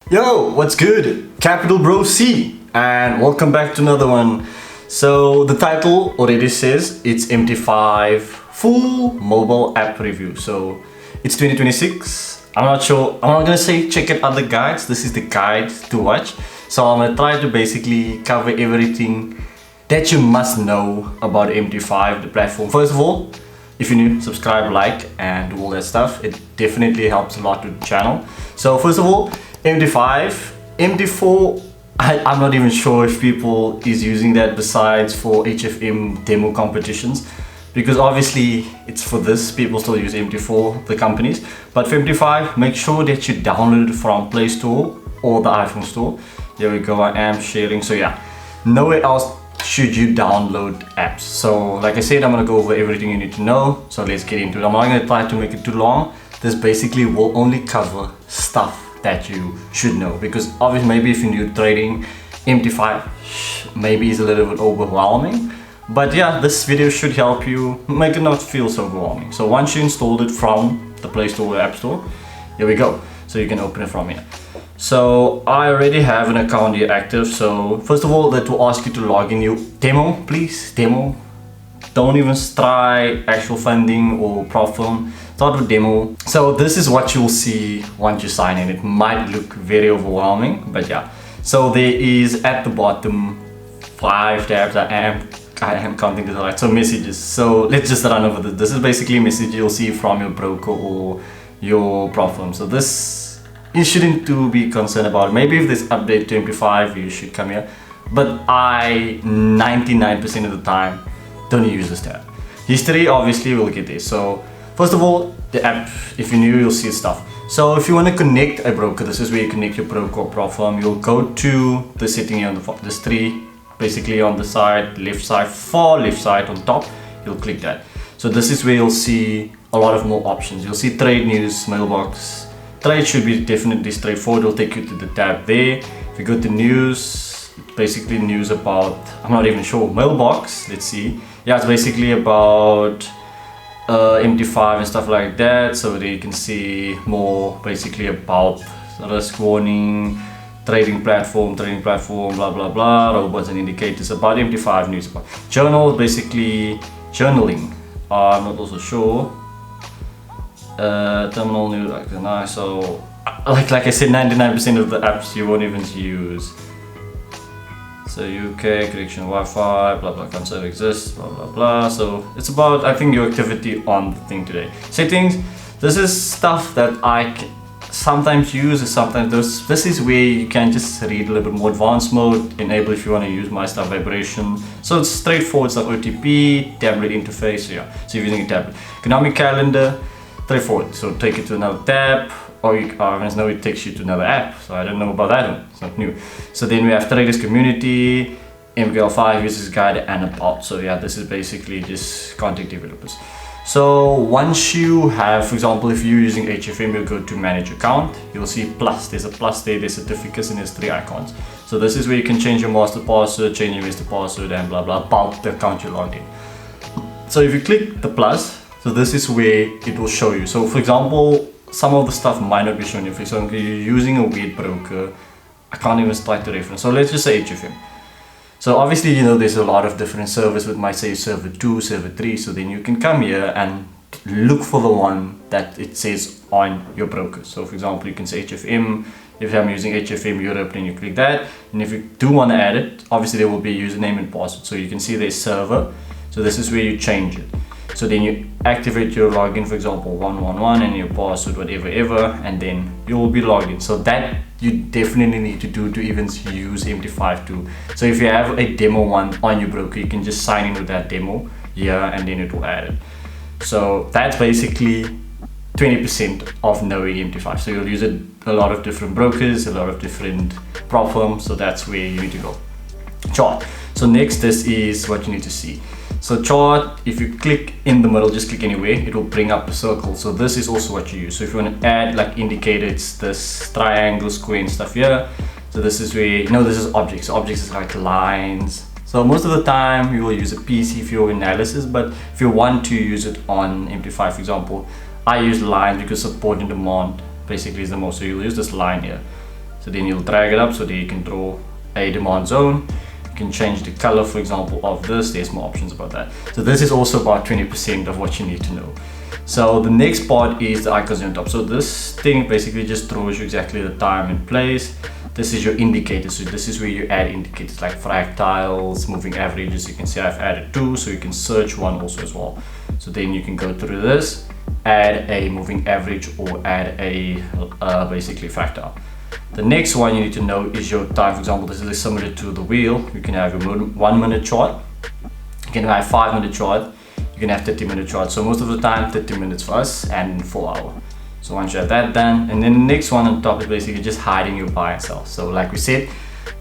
Yo, what's good? Capital Bro C, and welcome back to another one. So the title already says it's MT5 full mobile app review. So it's 2026. I'm not sure. I'm not gonna say check out other guides. This is the guide to watch. So I'm gonna try to basically cover everything that you must know about MT5, the platform. First of all, if you're new, subscribe, like, and do all that stuff. It definitely helps a lot with the channel. So first of all, MT5, MT4, I'm not even sure if people is using that besides for HFM demo competitions, because obviously it's for this, people still use MT4, the companies. But for MT5, make sure that you download it from Play Store or the iPhone store. There we go, I am sharing. So yeah, nowhere else should you download apps. So like I said, I'm gonna go over everything you need to know. So let's get into it. I'm not gonna try to make it too long. This basically will only cover stuff that you should know, because obviously maybe if you're new trading, MT5 maybe is a little bit overwhelming, but yeah, this video should help you make it not feel so overwhelming. So once you installed it from the Play Store or App Store, here we go, so you can open it from here. So I already have an account here active. So first of all, that will ask you to log in your demo, please. Demo, don't even try actual funding or prop firm. Start with demo. So this is what you'll see once you sign in. It might look very overwhelming, but yeah. So there is at the bottom 5 tabs. I am counting this right. So messages. So let's just run over this. This is basically a message you'll see from your broker or your prop firm. So this you shouldn't to be concerned about. Maybe if there's update to MP5, you should come here. But I 99% of the time don't use this tab. History, obviously we'll get there. So first of all, the app, if you're new, you'll see stuff. So if you want to connect a broker, this is where you connect your broker or prop firm. You'll go to the setting here on the there's 3 basically on the side, left side, far left side on top. You'll click that. So this is where you'll see a lot of more options. You'll see trade news, mailbox. Trade should be definitely straightforward. It'll take you to the tab there. If you go to news, basically news about, I'm not even sure, mailbox, let's see. Yeah, it's basically about MT5 and stuff like that. So there you can see more basically about risk warning, trading platform, blah blah blah, robots and indicators, about MT5 news. About journal, basically journaling. I'm not also sure. Terminal news, like nice. So like I said, 99% of the apps you won't even use. So UK connection Wi-Fi, blah blah, concert exists, blah blah blah. So it's about, I think, your activity on the thing today. Settings, this is stuff that I sometimes use, sometimes this is where you can just read a little bit more. Advanced mode, enable if you want to use my stuff, vibration. So it's straightforward stuff. OTP, tablet interface, so yeah. So if you're using a tablet. Economic calendar, straightforward. So take it to another tab. Or you know, it takes you to another app, so I don't know about that one, it's not new. So then we have traders community, MGL5 users guide, and about. So yeah, this is basically just content developers. So once you have, for example, if you're using HFM, you go to manage account, you'll see plus, there's a plus there, there's certificates, and there's 3 icons. So this is where you can change your master password, change your master password, and blah blah about the account you logged in. So if you click the plus, so this is where it will show you. So for example, some of the stuff might not be shown you. For example, you're using a weird broker, I can't even start to reference. So let's just say HFM. So obviously, you know, there's a lot of different servers with might say server 2, server 3. So then you can come here and look for the one that it says on your broker. So for example, you can say HFM. If I'm using HFM Europe, then you click that. And if you do want to add it, obviously there will be a username and password. So you can see there's server. So this is where you change it. So then you activate your login, for example 111, and your password whatever ever, and then you will be logged in. So that you definitely need to do to even use MT5 too. So if you have a demo one on your broker, you can just sign in with that demo here, and then it will add it. So that's basically 20% of knowing MT5. So you'll use it a lot of different brokers, a lot of different prop firms. So that's where you need to go. Chart. So next, this is what you need to see. So chart, if you click in the middle, just click anywhere, it will bring up a circle. So this is also what you use. So if you want to add like indicators, this triangle, square and stuff here. So this is where, you know, this is objects. So objects is like lines. So most of the time you will use a PC for your analysis, but if you want to use it on MT5, for example, I use lines because support and demand basically is the most. So you'll use this line here. So then you'll drag it up, so there you can draw a demand zone. You can change the color, for example, of this. There's more options about that. So this is also about 20% of what you need to know. So the next part is the icons on top. So this thing basically just draws you exactly the time and place. This is your indicator. So this is where you add indicators like fractals, moving averages. You can see I've added 2, so you can search one also as well. So then you can go through this, add a moving average or add a basically fractal. The next one you need to know is your time. For example, this is similar to the wheel. You can have your 1 minute chart, you can have 5 minute chart, you can have 30-minute chart. So most of the time 30 minutes for us and 4 hour. So once you have that done, and then the next one on top is basically just hiding your buy and sell. So like we said,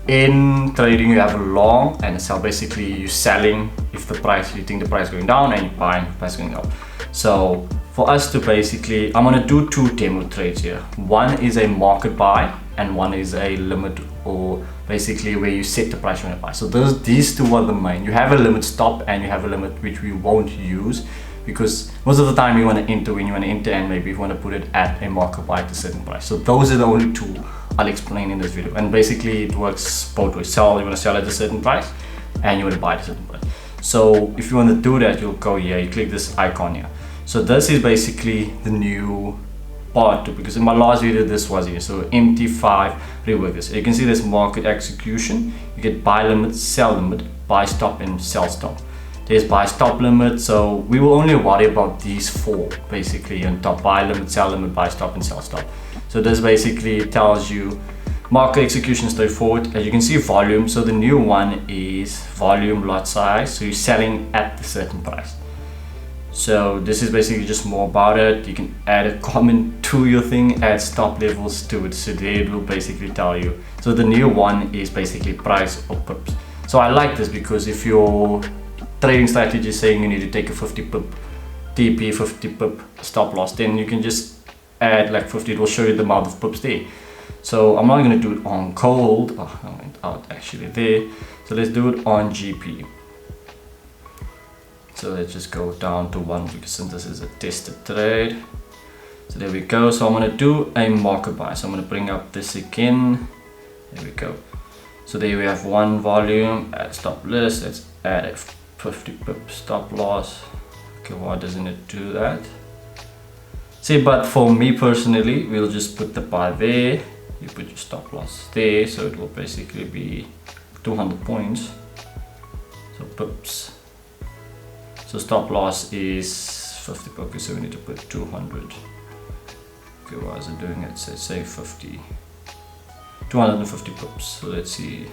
in trading you have a long and a sell. Basically you're selling if the price, you think the price is going down, and you're buying if the price is going up. So for us to basically, I'm gonna do 2 demo trades here. One is a market buy and one is a limit, or basically where you set the price you want to buy. So these two are the main. You have a limit stop and you have a limit which we won't use, because most of the time you want to enter when you want to enter, and maybe you want to put it at a market buy at a certain price. So those are the only 2 I'll explain in this video, and basically it works both ways. You want to sell at a certain price and you want to buy at a certain price. So if you want to do that, you'll go here, you click this icon here. So this is basically the new part, because in my last video this was here. So MT5 rework this. You can see this market execution. You get buy limit, sell limit, buy stop and sell stop. There's buy stop limit, so we will only worry about these 4 basically on top: buy limit, sell limit, buy stop and sell stop. So this basically tells you market execution straightforward. As you can see, volume. So the new one is volume lot size, so you're selling at a certain price. So this is basically just more about it. You can add a comment to your thing, add stop levels to it, so there it will basically tell you. So the new one is basically price or pips. So I like this because if your trading strategy is saying you need to take a 50 pip TP, 50 pip stop loss, then you can just add like 50. It will show you the amount of pips there. So I'm not going to do it on cold. Oh, I went out actually there. So let's do it on GP. So let's just go down to 1, because since this is a tested trade. So there we go. So I'm going to do a market buy. So I'm going to bring up this again. There we go. So there we have 1 volume, add stop list. Let's add a 50 pip stop loss. Okay, why doesn't it do that? See, but for me personally, we'll just put the buy there. You put your stop loss there, so it will basically be 200 points. So pips. So stop loss is 50 pips, okay, so we need to put 200. Okay, why is it doing it? So say 50. 250 pips. So let's see.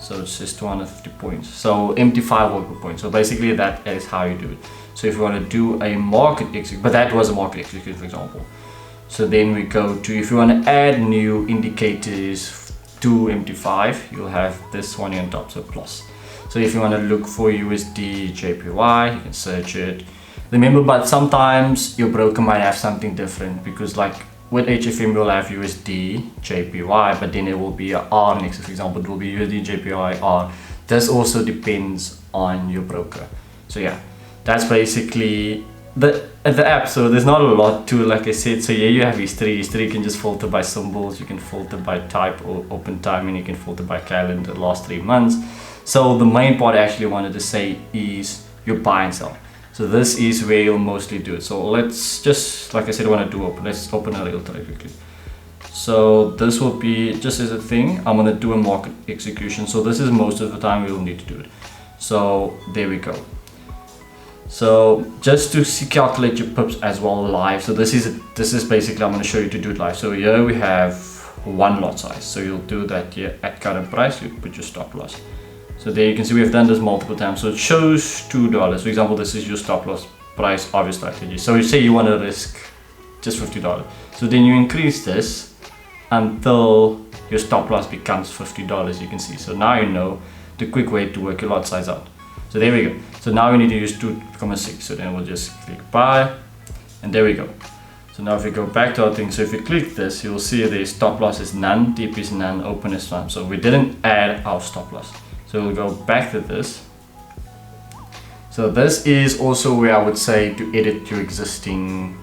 So it says 250 points. So MT5 work per point. So basically that is how you do it. So if you want to do a market execute, but that was a market execute, for example. So then we go to, if you want to add new indicators to MT5, you'll have this one here on top, so plus. So if you want to look for USD JPY, you can search it. Remember, but sometimes your broker might have something different, because like with HFM we'll have USD JPY, but then it will be a R next. For example, it will be USD JPY R. This also depends on your broker. So yeah, that's basically the app. So there's not a lot to, like I said. So yeah, you have history. History, you can just filter by symbols, you can filter by type or open time, and you can filter by calendar, the last 3 months. So the main part I actually wanted to say is your buy and sell. So this is where you'll mostly do it. So let's just, like I said, I want to do open. Let's open a real trade quickly. So this will be just as a thing. I'm going to do a market execution. So this is most of the time we will need to do it. So there we go. So just to calculate your pips as well live. So this is basically, I'm going to show you to do it live. So here we have 1 lot size. So you'll do that here at current price. You put your stop loss. So there you can see we have done this multiple times. So it shows $2. For example, this is your stop loss price of your strategy. So you say you want to risk just $50. So then you increase this until your stop loss becomes $50, you can see. So now you know the quick way to work your lot size out. So there we go. So now we need to use 2,6. So then we'll just click buy, and there we go. So now if we go back to our thing, so if you click this, you'll see the stop loss is none, TP is none, open is none. So we didn't add our stop loss. So we'll go back to this. So this is also where I would say to edit your existing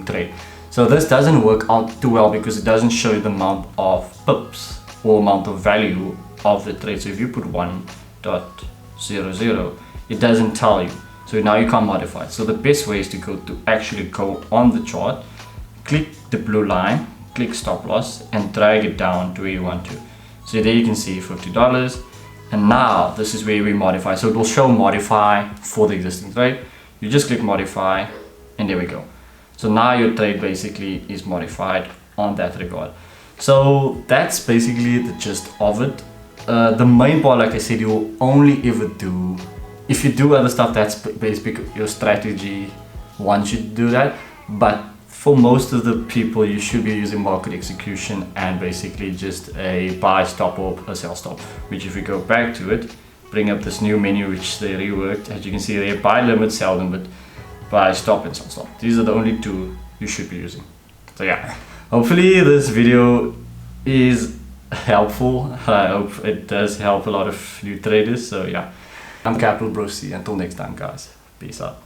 trade. So So this doesn't work out too well because it doesn't show you the amount of pips or amount of value of the trade. So if you put 1.00, it doesn't tell you. So now you can't modify it. So the best way is to actually go on the chart, click the blue line, click stop loss, and drag it down to where you want to. So there you can see $50. And now this is where we modify. So it will show modify for the existing trade. You just click modify, and there we go. So now your trade basically is modified on that regard. So that's basically the gist of it. The main part, like I said, you will only ever do, if you do other stuff, that's basically your strategy wants you to do that. But for most of the people, you should be using market execution and basically just a buy stop or a sell stop, which if we go back to it, bring up this new menu which they reworked, as you can see there, buy limit, sell limit, buy stop and sell stop. These are the only two you should be using. So yeah, hopefully this video is helpful. I hope it does help a lot of new traders. So yeah, I'm Capital Bro C. Until next time guys, peace out.